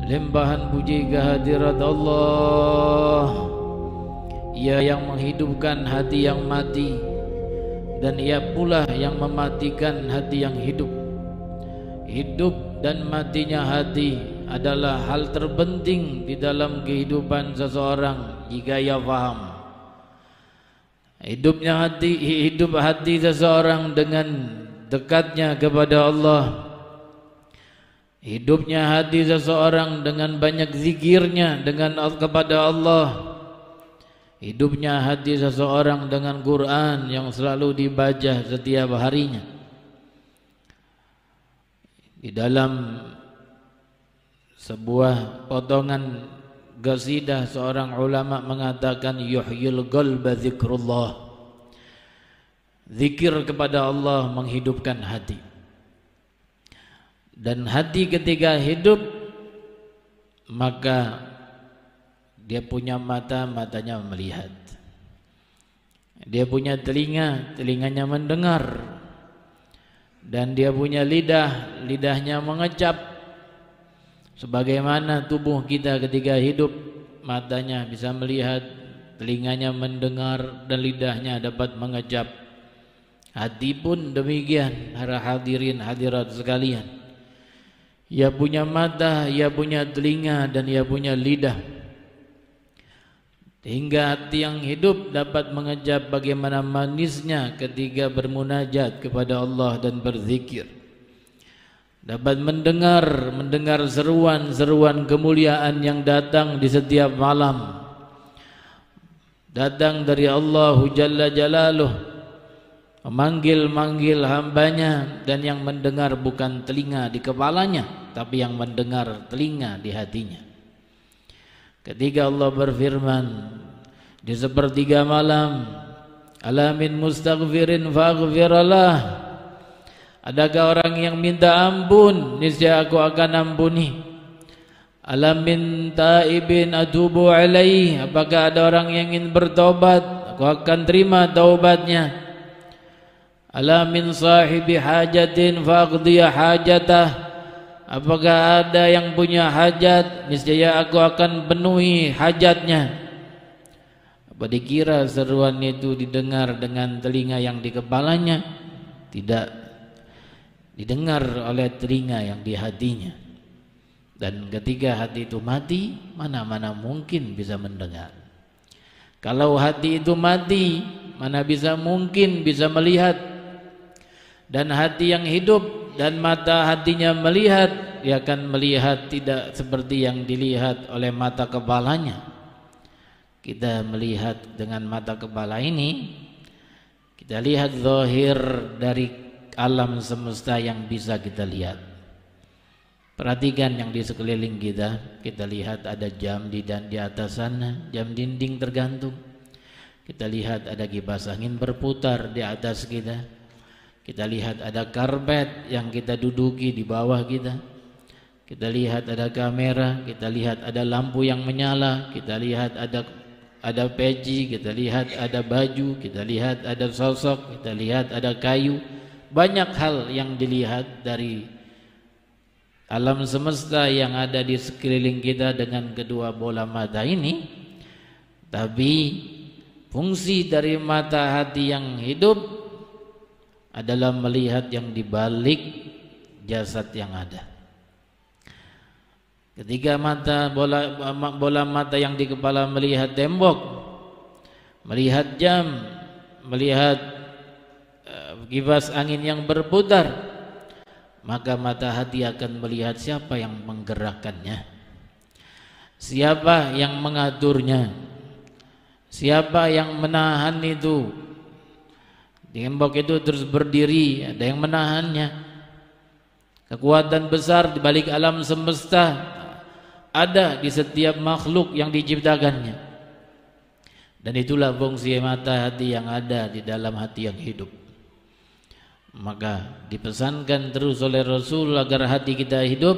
Limpahan puji kehadirat Allah. Ia yang menghidupkan hati yang mati, dan Ia pula yang mematikan hati yang hidup. Hidup dan matinya hati adalah hal terpenting di dalam kehidupan seseorang jika ia faham. Hidup hati seseorang dengan dekatnya kepada Allah. Hidupnya hati seseorang dengan banyak zikirnya kepada Allah. Hidupnya hati seseorang dengan Quran yang selalu dibaca setiap harinya. Di dalam sebuah potongan qasidah seorang ulama mengatakan yuhyil qalba zikrullah. Zikir kepada Allah menghidupkan hati. Dan hati ketika hidup, maka dia punya mata, matanya melihat. Dia punya telinga, telinganya mendengar. Dan dia punya lidah, lidahnya mengecap. Sebagaimana tubuh kita ketika hidup, matanya bisa melihat, telinganya mendengar, dan lidahnya dapat mengecap. Hati pun demikian, para hadirin hadirat sekalian. Ia punya mata, ia punya telinga, dan ia punya lidah. Hingga hati yang hidup dapat mengecap bagaimana manisnya ketika bermunajat kepada Allah dan berzikir. Dapat mendengar seruan-seruan kemuliaan yang datang di setiap malam. Datang dari Allah Jalla Jalaluh, memanggil-manggil hambanya, dan yang mendengar bukan telinga di kepalanya, tapi yang mendengar telinga di hatinya. Ketika Allah berfirman di sepertiga malam, alamin mustaghfirin faghfirallah, adakah orang yang minta ampun, niscaya aku akan ampuni. Alamin taibin atubu alaih, apakah ada orang yang ingin bertobat, aku akan terima taubatnya. Alamin sahibi hajatin faqdiya hajatah, apakah ada yang punya hajat, niscaya aku akan penuhi hajatnya. Apa dikira seruan itu didengar dengan telinga yang di kepalanya? Tidak, didengar oleh telinga yang di hatinya. Dan ketika hati itu mati, mana mungkin bisa mendengar. Kalau hati itu mati, mana bisa mungkin bisa melihat. Dan hati yang hidup dan mata hatinya melihat, dia akan melihat tidak seperti yang dilihat oleh mata kepalanya. Kita melihat dengan mata kepala ini, kita lihat zahir dari alam semesta yang bisa kita lihat. Perhatikan yang di sekeliling kita. Kita lihat ada jam di atas sana, jam dinding tergantung. Kita lihat ada kipas angin berputar di atas kita. Kita lihat ada karpet yang kita duduki di bawah kita. Kita lihat ada kamera, kita lihat ada lampu yang menyala, kita lihat ada peci, kita lihat ada baju, kita lihat ada sosok, kita lihat ada kayu. Banyak hal yang dilihat dari alam semesta yang ada di sekeliling kita dengan kedua bola mata ini. Tapi fungsi dari mata hati yang hidup adalah melihat yang dibalik jasad yang ada. Ketika bola mata yang di kepala melihat tembok, melihat jam, melihat kipas angin yang berputar, maka mata hati akan melihat siapa yang menggerakkannya, siapa yang mengaturnya, siapa yang menahan itu. Tembok itu terus berdiri, ada yang menahannya. Kekuatan besar di balik alam semesta ada di setiap makhluk yang diciptakannya. Dan itulah fungsi mata hati yang ada di dalam hati yang hidup. Maka dipesankan terus oleh Rasul agar hati kita hidup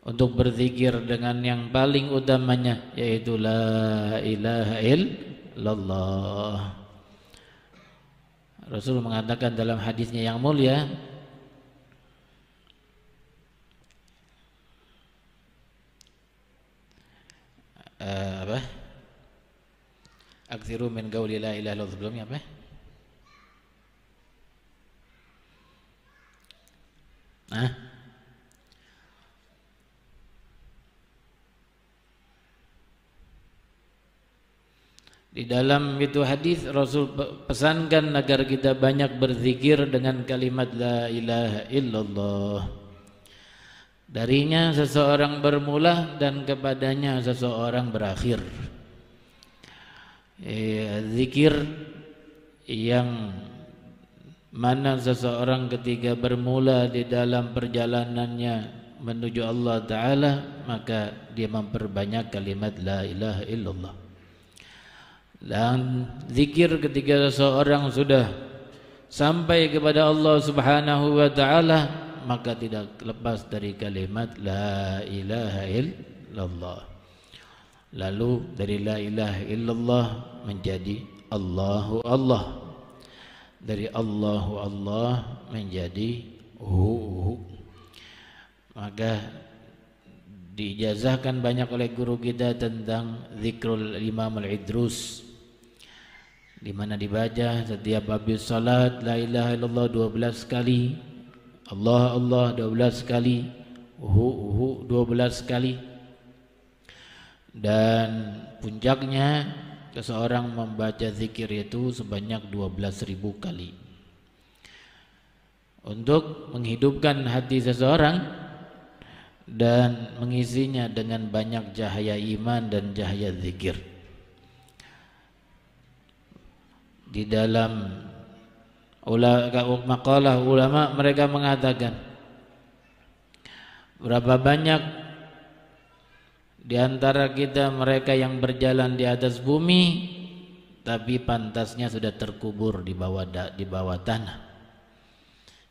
untuk berzikir dengan yang paling utamanya, yaitu la ilaha illallah. Rasul mengatakan dalam hadisnya yang mulia, Apa? Aktsiru min qauli la ilaha illallah, sebelumnya apa? Nah, di dalam itu hadis Rasul pesankan agar kita banyak berzikir dengan kalimat la ilaha illallah. Darinya seseorang bermula dan kepadanya seseorang berakhir. Zikir yang mana seseorang ketika bermula di dalam perjalanannya menuju Allah Ta'ala, maka dia memperbanyak kalimat la ilaha illallah. Dan zikir ketika seseorang sudah sampai kepada Allah Subhanahu wa Ta'ala, maka tidak lepas dari kalimat la ilaha illallah. Lalu dari la ilaha illallah menjadi Allahu Allah, dari Allahu Allah menjadi hu. Maka diijazahkan banyak oleh guru kita tentang zikrul Imam Al-Idrus, di mana dibaca setiap habis salat la ilaha illallah 12 kali, Allah Allah 12 kali, hu 12 kali, dan puncaknya seseorang membaca zikir itu sebanyak 12.000 kali untuk menghidupkan hati seseorang dan mengisinya dengan banyak cahaya iman dan cahaya zikir. Di dalam makalah ulama mereka mengatakan, berapa banyak di antara kita mereka yang berjalan di atas bumi tapi pantasnya sudah terkubur di bawah tanah.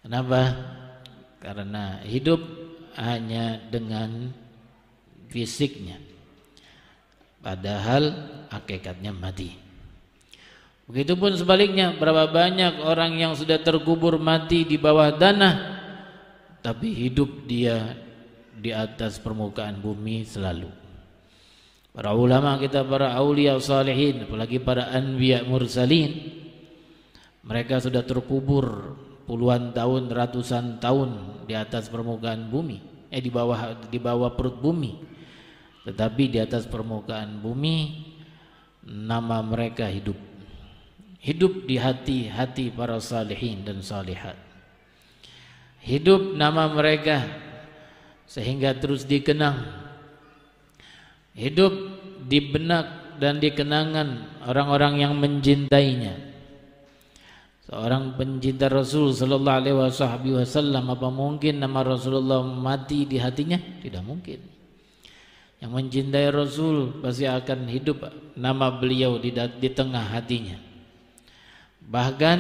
Kenapa? Karena hidup hanya dengan fisiknya, padahal hakikatnya mati. Begitupun sebaliknya, berapa banyak orang yang sudah terkubur mati di bawah tanah tapi hidup dia di atas permukaan bumi selalu. Para ulama kita, para aulia salihin, apalagi para anbiya mursalin, mereka sudah terkubur puluhan tahun, ratusan tahun di atas permukaan bumi, di bawah perut bumi, tetapi di atas permukaan bumi nama mereka hidup di hati-hati para salihin dan salihat. Hidup nama mereka sehingga terus dikenang, hidup di benak dan di kenangan orang-orang yang mencintainya. Seorang pencinta Rasul sallallahu alaihi wasallam, apa mungkin nama Rasulullah mati di hatinya? Tidak mungkin. Yang mencintai Rasul pasti akan hidup nama beliau di tengah hatinya. Bahkan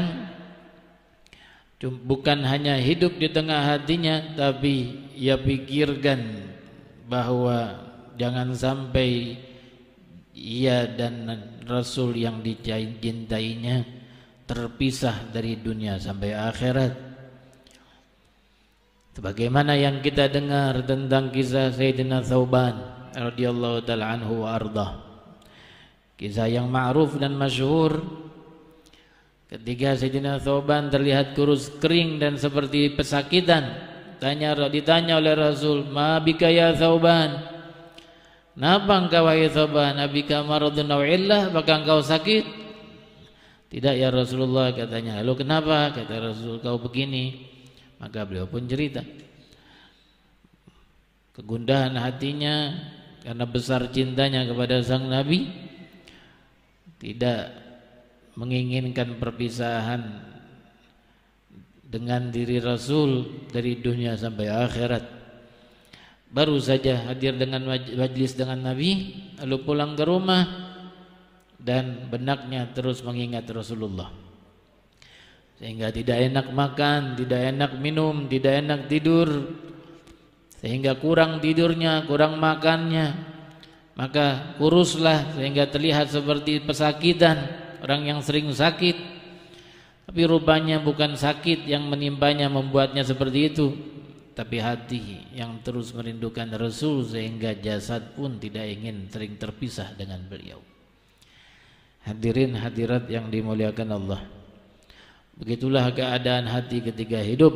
bukan hanya hidup di tengah hatinya, tapi ia pikirkan bahwa jangan sampai ia dan Rasul yang dicintainya terpisah dari dunia sampai akhirat. Sebagaimana yang kita dengar tentang kisah Sayyidina Thauban radhiyallahu ta'ala anhu wa ardah, kisah yang ma'ruf dan masyhur. Ketika Sayyidina Thauban terlihat kurus kering dan seperti pesakitan, ditanya oleh Rasul, "Ma bika ya Thauban?" "Napa engkau wahai Thauban? Abika maradun aw illah? Apakah engkau sakit?" "Tidak ya Rasulullah," katanya. "Lalu kenapa?" Kata Rasul, "Kau begini." Maka beliau pun cerita kegundahan hatinya karena besar cintanya kepada sang Nabi, tidak menginginkan perpisahan dengan diri Rasul dari dunia sampai akhirat. Baru saja hadir dengan majlis dengan Nabi, lalu pulang ke rumah dan benaknya terus mengingat Rasulullah, sehingga tidak enak makan, tidak enak minum, tidak enak tidur, sehingga kurang tidurnya, kurang makannya, maka kuruslah sehingga terlihat seperti pesakitan orang yang sering sakit. Tapi rupanya bukan sakit yang menimpanya membuatnya seperti itu, tapi hati yang terus merindukan Rasul sehingga jasad pun tidak ingin sering terpisah dengan beliau. Hadirin hadirat yang dimuliakan Allah, begitulah keadaan hati ketika hidup,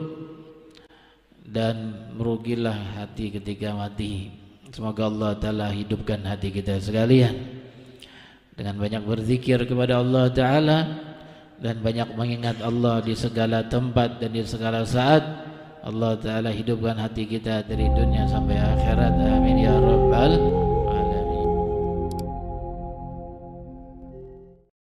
dan merugilah hati ketika mati. Semoga Allah Ta'ala hidupkan hati kita sekalian dengan banyak berzikir kepada Allah Ta'ala dan banyak mengingat Allah di segala tempat dan di segala saat. Allah Ta'ala hidupkan hati kita dari dunia sampai akhirat. Amin ya Rabbal